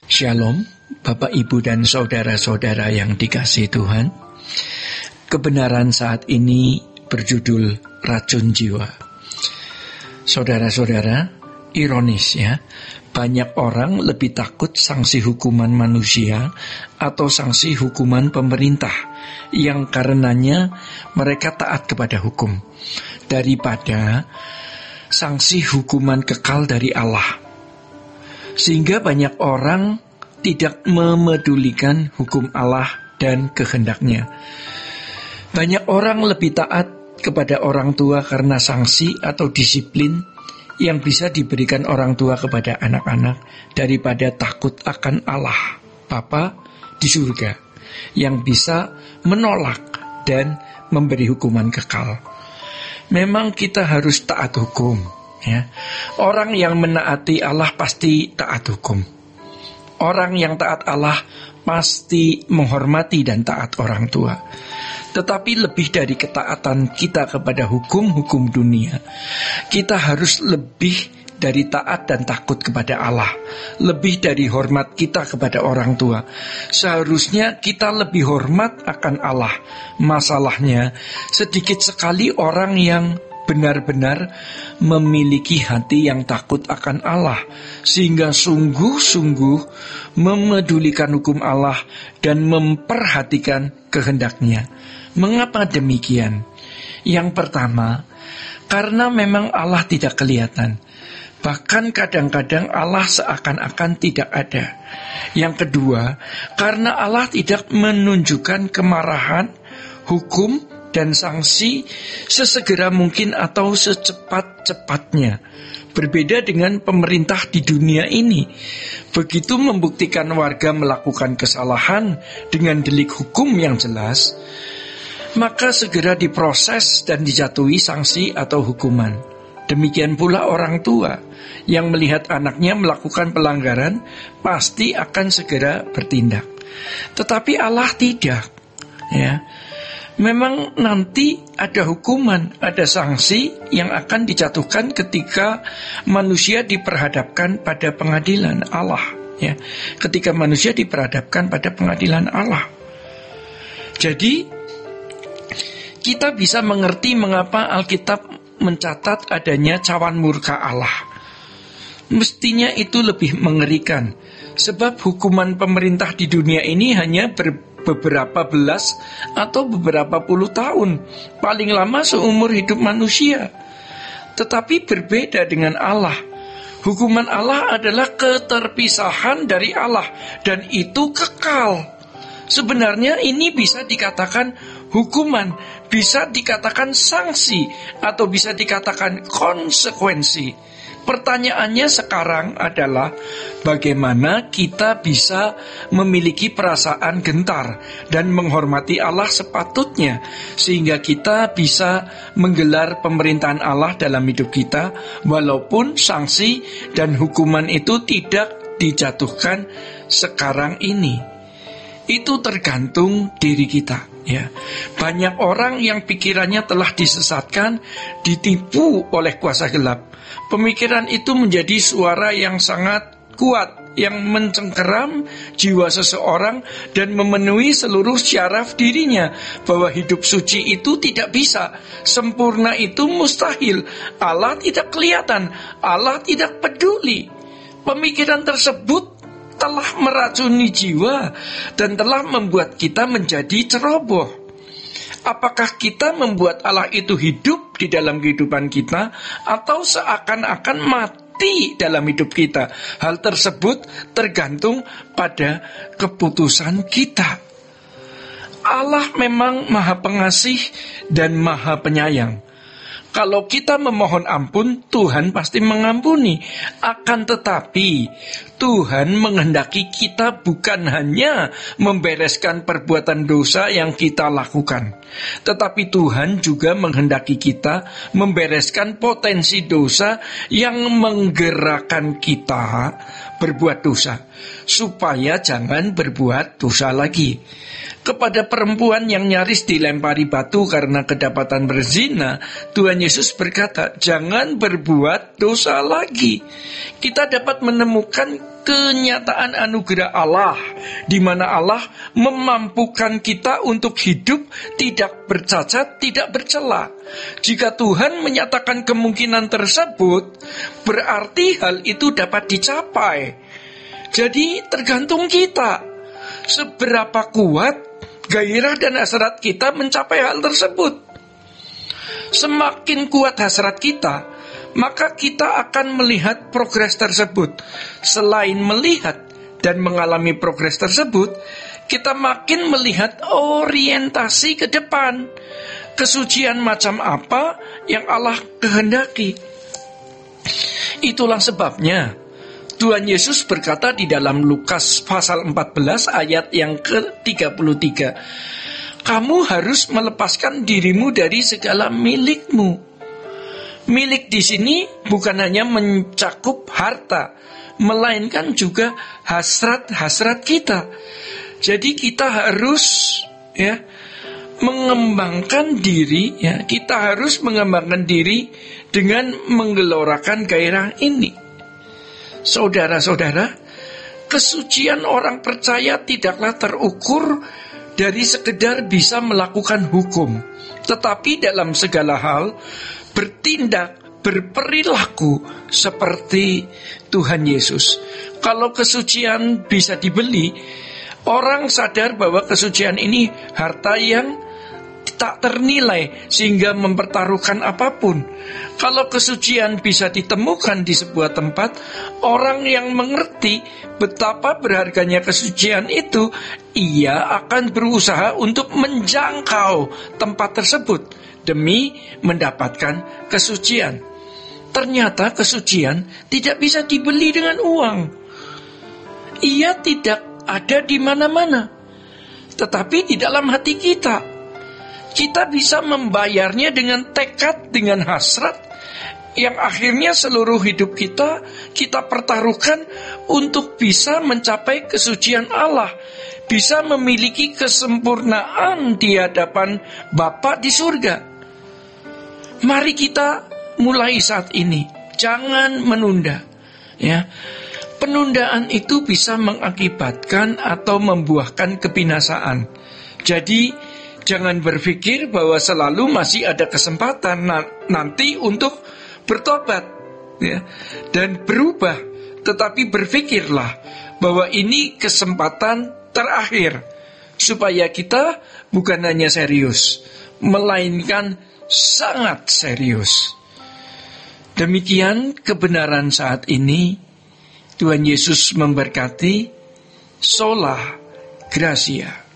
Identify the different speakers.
Speaker 1: Shalom, Bapak, Ibu, dan saudara-saudara yang dikasihi Tuhan. Kebenaran saat ini berjudul racun jiwa. Saudara-saudara, ironis ya, banyak orang lebih takut sanksi hukuman manusia atau sanksi hukuman pemerintah yang karenanya mereka taat kepada hukum daripada sanksi hukuman kekal dari Allah. Sehingga banyak orang tidak memedulikan hukum Allah dan kehendaknya. Banyak orang lebih taat kepada orang tua karena sanksi atau disiplin yang bisa diberikan orang tua kepada anak-anak daripada takut akan Allah Bapa di surga yang bisa menolak dan memberi hukuman kekal. Memang kita harus taat hukum, ya. Orang yang menaati Allah pasti taat hukum. Orang yang taat Allah pasti menghormati dan taat orang tua. Tetapi lebih dari ketaatan kita kepada hukum-hukum dunia, kita harus lebih dari taat dan takut kepada Allah. Lebih dari hormat kita kepada orang tua. Seharusnya kita lebih hormat akan Allah. Masalahnya, sedikit sekali orang yang benar-benar memiliki hati yang takut akan Allah, sehingga sungguh-sungguh memedulikan hukum Allah dan memperhatikan kehendaknya. Mengapa demikian? Yang pertama, karena memang Allah tidak kelihatan. Bahkan kadang-kadang Allah seakan-akan tidak ada. Yang kedua, karena Allah tidak menunjukkan kemarahan, hukum, dan sanksi sesegera mungkin atau secepat-cepatnya. Berbeda dengan pemerintah di dunia ini. Begitu membuktikan warga melakukan kesalahan dengan delik hukum yang jelas, maka segera diproses dan dijatuhi sanksi atau hukuman. Demikian pula orang tua yang melihat anaknya melakukan pelanggaran pasti akan segera bertindak. Tetapi Allah tidak, ya. Memang nanti ada hukuman, ada sanksi yang akan dijatuhkan ketika manusia diperhadapkan pada pengadilan Allah, ya. Ketika manusia diperhadapkan pada pengadilan Allah. Jadi kita bisa mengerti mengapa Alkitab mencatat adanya cawan murka Allah. Mestinya itu lebih mengerikan, sebab hukuman pemerintah di dunia ini hanya beberapa belas atau beberapa puluh tahun, paling lama seumur hidup manusia. Tetapi berbeda dengan Allah. Hukuman Allah adalah keterpisahan dari Allah, dan itu kekal. Sebenarnya ini bisa dikatakan hukuman, bisa dikatakan sanksi, atau bisa dikatakan konsekuensi. Pertanyaannya sekarang adalah bagaimana kita bisa memiliki perasaan gentar dan menghormati Allah sepatutnya, sehingga kita bisa menggelar pemerintahan Allah dalam hidup kita, walaupun sanksi dan hukuman itu tidak dijatuhkan sekarang ini. Itu tergantung diri kita, ya. Banyak orang yang pikirannya telah disesatkan, ditipu oleh kuasa gelap. Pemikiran itu menjadi suara yang sangat kuat, yang mencengkeram jiwa seseorang dan memenuhi seluruh syaraf dirinya, bahwa hidup suci itu tidak bisa, sempurna itu mustahil, Allah tidak kelihatan, Allah tidak peduli. Pemikiran tersebut telah meracuni jiwa dan telah membuat kita menjadi ceroboh. Apakah kita membuat Allah itu hidup di dalam kehidupan kita, atau seakan-akan mati dalam hidup kita? Hal tersebut tergantung pada keputusan kita. Allah memang Maha Pengasih dan Maha Penyayang. Kalau kita memohon ampun, Tuhan pasti mengampuni. Akan tetapi Tuhan menghendaki kita bukan hanya membereskan perbuatan dosa yang kita lakukan, tetapi Tuhan juga menghendaki kita membereskan potensi dosa yang menggerakkan kita berbuat dosa, supaya jangan berbuat dosa lagi. Kepada perempuan yang nyaris dilempari batu karena kedapatan berzina, Tuhan Yesus berkata, jangan berbuat dosa lagi. Kita dapat menemukan kenyataan anugerah Allah, di mana Allah memampukan kita untuk hidup tidak bercacat, tidak bercela. Jika Tuhan menyatakan kemungkinan tersebut, berarti hal itu dapat dicapai. Jadi tergantung kita, seberapa kuat gairah dan hasrat kita mencapai hal tersebut. Semakin kuat hasrat kita, maka kita akan melihat progres tersebut. Selain melihat dan mengalami progres tersebut, kita makin melihat orientasi ke depan. Kesucian macam apa yang Allah kehendaki. Itulah sebabnya Tuhan Yesus berkata di dalam Lukas pasal 14 ayat yang ke-33, kamu harus melepaskan dirimu dari segala milikmu. Milik di sini bukan hanya mencakup harta, melainkan juga hasrat-hasrat kita. Jadi kita harus mengembangkan diri, kita harus mengembangkan diri dengan menggelorakan gairah ini. Saudara-saudara, kesucian orang percaya tidaklah terukur dari sekedar bisa melakukan hukum, tetapi dalam segala hal bertindak, berperilaku seperti Tuhan Yesus. Kalau kesucian bisa dibeli, orang sadar bahwa kesucian ini harta yang tak ternilai sehingga mempertaruhkan apapun. Kalau kesucian bisa ditemukan di sebuah tempat, orang yang mengerti betapa berharganya kesucian itu, ia akan berusaha untuk menjangkau tempat tersebut demi mendapatkan kesucian. Ternyata kesucian tidak bisa dibeli dengan uang. Ia tidak ada di mana-mana, tetapi di dalam hati kita. Kita bisa membayarnya dengan tekad, dengan hasrat, yang akhirnya seluruh hidup kita pertaruhkan untuk bisa mencapai kesucian Allah, bisa memiliki kesempurnaan di hadapan Bapa di surga. Mari kita mulai saat ini, jangan menunda. Penundaan itu bisa mengakibatkan atau membuahkan kebinasaan. Jadi jangan berpikir bahwa selalu masih ada kesempatan nanti untuk bertobat dan berubah. Tetapi berpikirlah bahwa ini kesempatan terakhir, supaya kita bukan hanya serius, melainkan sangat serius. Demikian kebenaran saat ini. Tuhan Yesus memberkati. Sola Gracia.